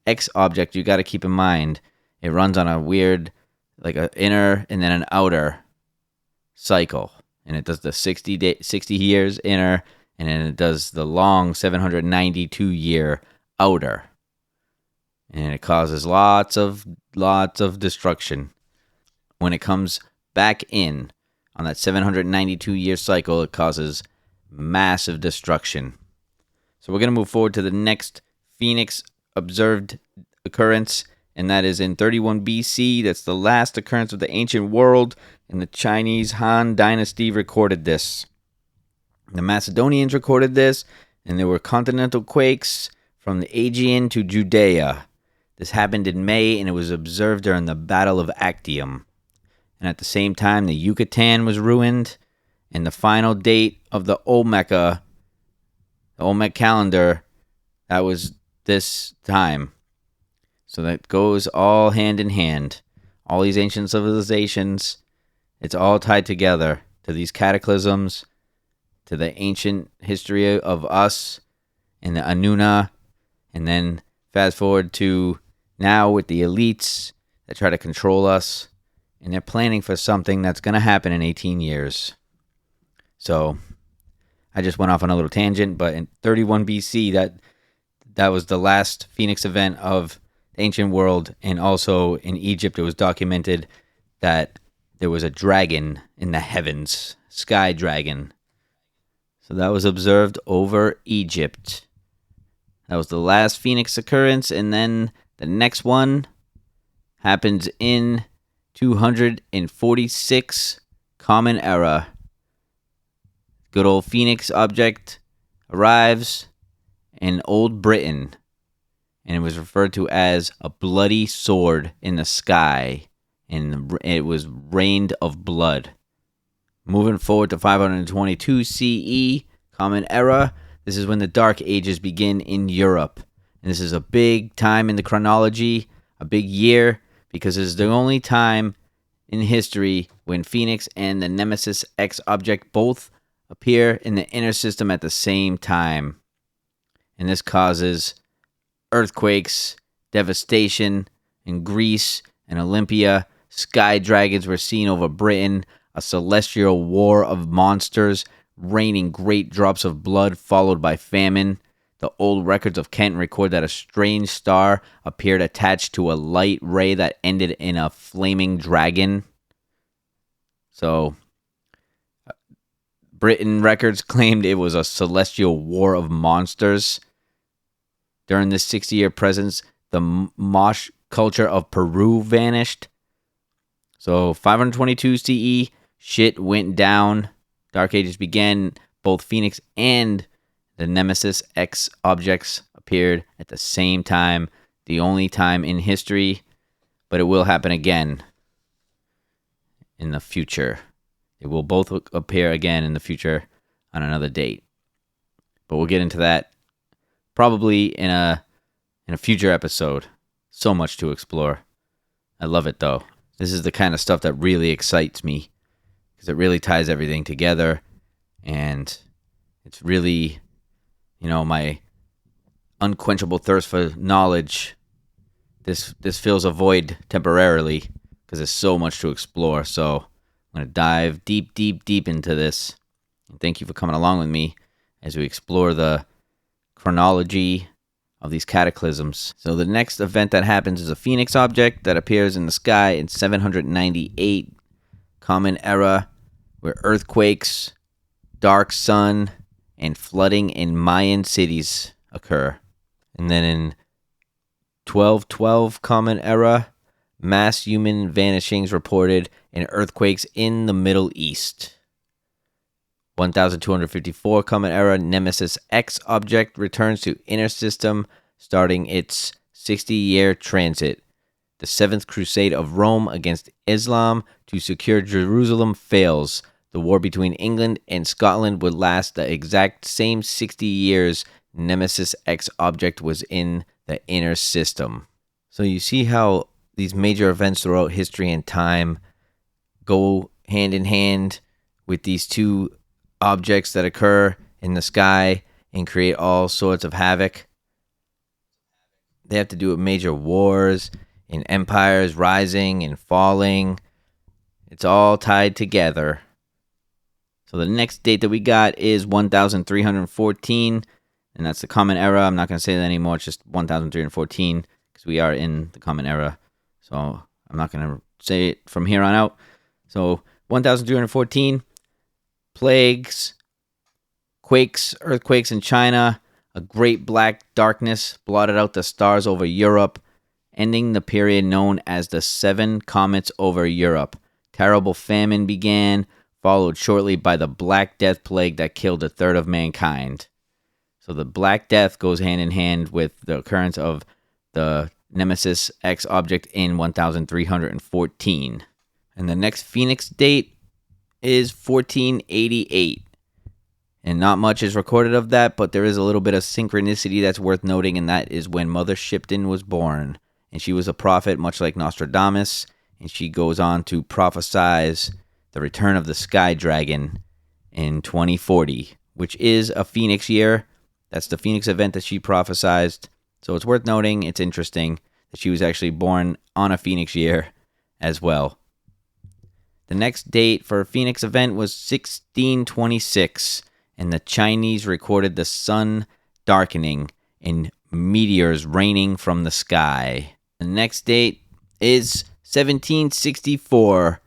X object, you got to keep in mind, it runs on a weird, like an inner and then an outer cycle. And it does the 60 years inner, and then it does the long 792-year outer. And it causes lots of destruction. When it comes back in on that 792-year cycle, it causes massive destruction. So we're going to move forward to the next Phoenix observed occurrence, and that is in 31 BC. That's the last occurrence of the ancient world, and the Chinese Han Dynasty recorded this. The Macedonians recorded this, and there were continental quakes from the Aegean to Judea. This happened in May, and it was observed during the Battle of Actium. And at the same time, the Yucatan was ruined, and the final date of the Olmec calendar, that was this time. So that goes all hand in hand. All these ancient civilizations, it's all tied together to these cataclysms, to the ancient history of us and the Anuna, and then fast forward to now with the elites that try to control us, and they're planning for something that's going to happen in 18 years. So I just went off on a little tangent, but in 31 BC, that was the last Phoenix event of the ancient world, and also in Egypt, it was documented that there was a dragon in the heavens, sky dragon. So that was observed over Egypt. That was the last Phoenix occurrence, and then the next one happens in 246 Common Era. Good old Phoenix object arrives in Old Britain, and it was referred to as a bloody sword in the sky, and it was rained of blood. Moving forward to 522 CE, Common Era, this is when the Dark Ages begin in Europe. And this is a big time in the chronology, a big year, because it is the only time in history when Phoenix and the Nemesis X object both appear in the inner system at the same time. And this causes earthquakes, devastation in Greece and Olympia. Sky dragons were seen over Britain, a celestial war of monsters, raining great drops of blood followed by famine. The old records of Kent record that a strange star appeared attached to a light ray that ended in a flaming dragon. So, Britain records claimed it was a celestial war of monsters. During this 60-year presence, the Mosh culture of Peru vanished. So, 522 CE, shit went down. Dark Ages began. Both Phoenix and the Nemesis X objects appeared at the same time, the only time in history, but it will happen again in the future. It will both appear again in the future on another date. But we'll get into that probably in a future episode. So much to explore. I love it though. This is the kind of stuff that really excites me because it really ties everything together, and it's really, my unquenchable thirst for knowledge. This fills a void temporarily because there's so much to explore. So I'm going to dive deep, deep, deep into this. And thank you for coming along with me as we explore the chronology of these cataclysms. So the next event that happens is a Phoenix object that appears in the sky in 798 Common Era, where earthquakes, dark sun, and flooding in Mayan cities occur. And then in 1212 Common Era, mass human vanishings reported and earthquakes in the Middle East. 1254 Common Era, Nemesis X object returns to inner system, starting its 60-year transit. The Seventh Crusade of Rome against Islam to secure Jerusalem fails. The war between England and Scotland would last the exact same 60 years Nemesis X object was in the inner system. So you see how these major events throughout history and time go hand in hand with these two objects that occur in the sky and create all sorts of havoc. They have to do with major wars and empires rising and falling. It's all tied together. So the next date that we got is 1314, and that's the Common Era. I'm not going to say that anymore. It's just 1314 because we are in the Common Era. So I'm not going to say it from here on out. So 1314, plagues, quakes, earthquakes in China, a great black darkness blotted out the stars over Europe, ending the period known as the Seven Comets over Europe. Terrible famine began, followed shortly by the Black Death plague that killed a third of mankind. So the Black Death goes hand in hand with the occurrence of the Nemesis X object in 1314. And the next Phoenix date is 1488. And not much is recorded of that, but there is a little bit of synchronicity that's worth noting, and that is when Mother Shipton was born. And she was a prophet, much like Nostradamus, and she goes on to prophesize the return of the Sky Dragon in 2040, which is a Phoenix year. That's the Phoenix event that she prophesied. So it's worth noting, it's interesting that she was actually born on a Phoenix year as well. The next date for a Phoenix event was 1626, and the Chinese recorded the sun darkening and meteors raining from the sky. The next date is 1764.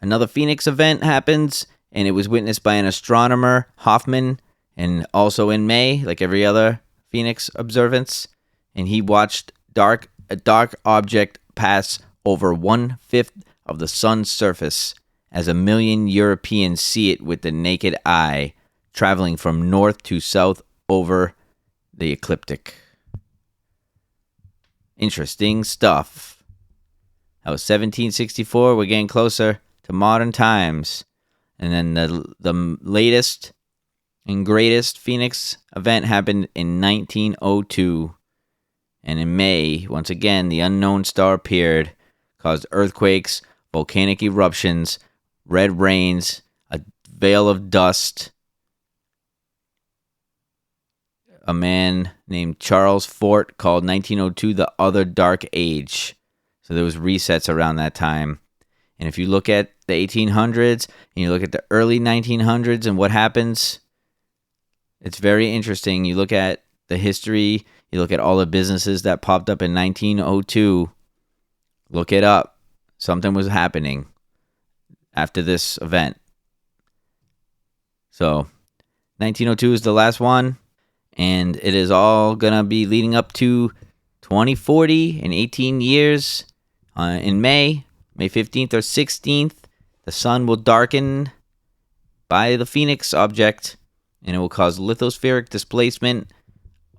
Another Phoenix event happens, and it was witnessed by an astronomer, Hoffman, and also in May, like every other Phoenix observance. And he watched a dark object pass over 1/5 of the sun's surface as 1,000,000 Europeans see it with the naked eye, traveling from north to south over the ecliptic. Interesting stuff. That was 1764. We're getting closer to modern times. And then the latest and greatest Phoenix event happened in 1902. And in May, once again, the unknown star appeared, caused earthquakes, volcanic eruptions, red rains, a veil of dust. A man named Charles Fort called 1902 the Other Dark Age. So there was resets around that time. And if you look at the 1800s and you look at the early 1900s and what happens, it's very interesting. You look at the history, you look at all the businesses that popped up in 1902. Look it up. Something was happening after this event. So 1902 is the last one. And it is all going to be leading up to 2040 in 18 years. In May 15th or 16th, the sun will darken by the Phoenix object, and it will cause lithospheric displacement.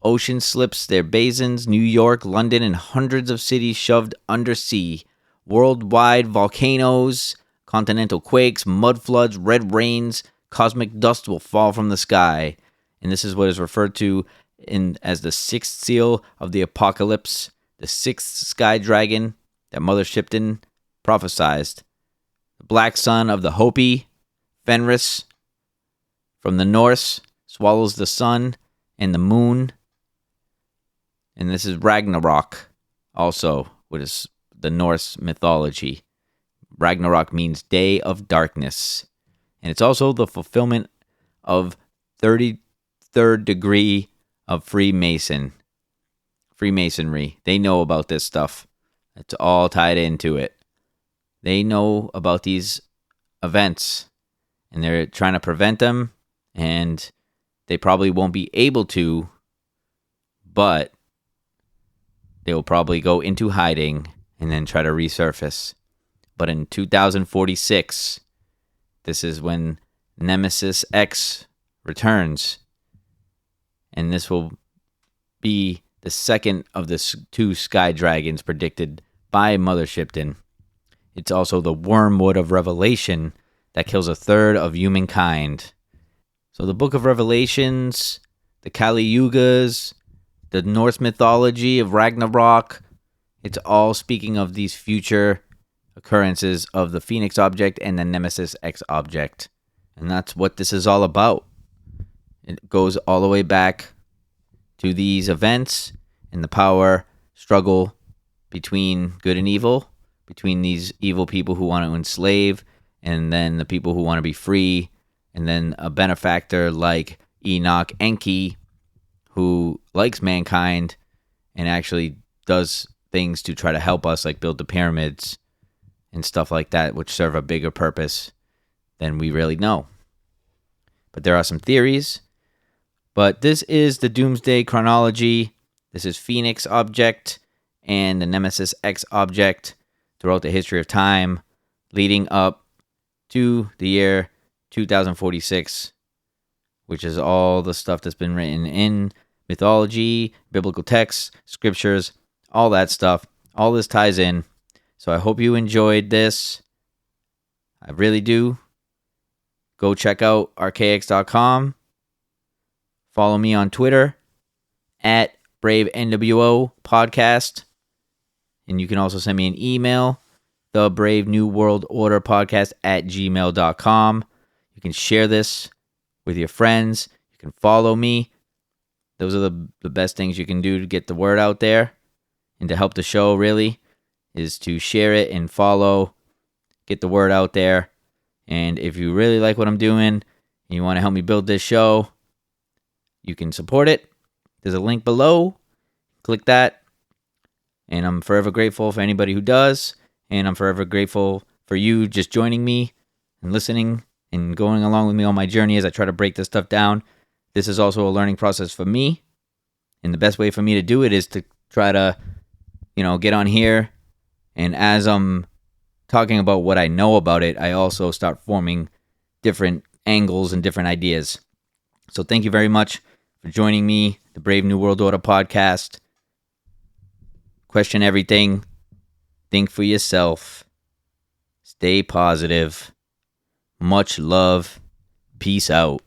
Ocean slips their basins, New York, London, and hundreds of cities shoved undersea. Worldwide volcanoes, continental quakes, mud floods, red rains, cosmic dust will fall from the sky. And this is what is referred to as the sixth seal of the apocalypse, the sixth sky dragon that Mother Shipton prophesied. The black sun of the Hopi, Fenris, from the Norse, swallows the sun and the moon. And this is Ragnarok, also, which is the Norse mythology. Ragnarok means day of darkness. And it's also the fulfillment of 33rd degree of Freemasonry. They know about this stuff. It's all tied into it. They know about these events, and they're trying to prevent them, and they probably won't be able to, but they will probably go into hiding and then try to resurface. But in 2046, this is when Nemesis X returns. And this will be the second of the two sky dragons predicted by Mother Shipton. It's also the wormwood of Revelation that kills 1/3 of humankind. So the Book of Revelations, the Kali Yugas, the Norse mythology of Ragnarok, it's all speaking of these future occurrences of the Phoenix object and the Nemesis X object. And that's what this is all about. It goes all the way back to these events and the power struggle between good and evil, between these evil people who want to enslave and then the people who want to be free, and then a benefactor like Enoch Enki who likes mankind and actually does things to try to help us, like build the pyramids and stuff like that, which serve a bigger purpose than we really know. But there are some theories. But this is the Doomsday Chronology. This is Phoenix object and the Nemesis X object throughout the history of time, leading up to the year 2046, which is all the stuff that's been written in mythology, biblical texts, scriptures, all that stuff. All this ties in. So I hope you enjoyed this. I really do. Go check out archaics.com. Follow me on Twitter at BraveNWO Podcast. And you can also send me an email, the Brave New World Order Podcast at gmail.com. You can share this with your friends. You can follow me. Those are the best things you can do to get the word out there and to help the show, really, is to share it and follow, get the word out there. And if you really like what I'm doing and you want to help me build this show, you can support it. There's a link below. Click that. And I'm forever grateful for anybody who does. And I'm forever grateful for you just joining me and listening and going along with me on my journey as I try to break this stuff down. This is also a learning process for me. And the best way for me to do it is to try to, get on here. And as I'm talking about what I know about it, I also start forming different angles and different ideas. So thank you very much for joining me, the Brave New World Order podcast. Question everything. Think for yourself. Stay positive. Much love. Peace out.